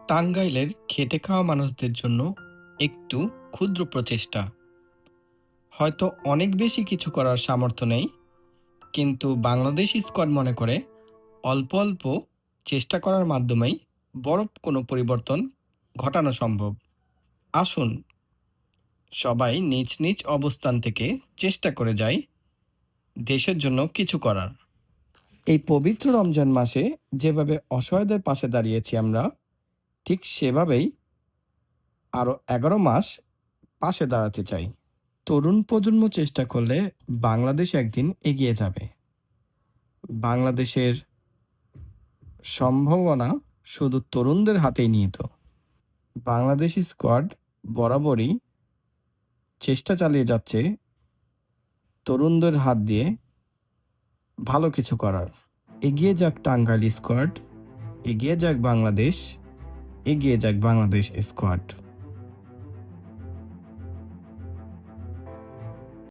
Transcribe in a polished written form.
টাঙ্গাইলের খেটে খাওয়া মানুষদের জন্য একটু ক্ষুদ্র প্রচেষ্টা। হয়তো অনেক বেশি কিছু করার সামর্থ্য নেই, কিন্তু বাংলাদেশ স্কোয়াড মনে করে অল্প অল্প চেষ্টা করার মাধ্যমেই বড় কোনো পরিবর্তন ঘটানো সম্ভব। আসুন সবাই নিজ নিজ অবস্থান থেকে চেষ্টা করে যাই দেশের জন্য কিছু করার। এই পবিত্র রমজান মাসে যেভাবে অসহায়দের পাশে দাঁড়িয়েছি আমরা, ঠিক সেভাবেই আরও 11 মাস পাশে দাঁড়াতে চাই। তরুণ প্রজন্ম চেষ্টা করলে বাংলাদেশ একদিন এগিয়ে যাবে। বাংলাদেশের সম্ভাবনা শুধু তরুণদের হাতেই নিহিত। বাংলাদেশ স্কোয়াড বরাবরই চেষ্টা চালিয়ে যাচ্ছে তরুণদের হাত দিয়ে ভালো কিছু করার। এগিয়ে যাক টাঙ্গাইল স্কোয়াড, এগিয়ে যাক বাংলাদেশ, এগিয়ে যাক বাংলাদেশ স্কোয়াড।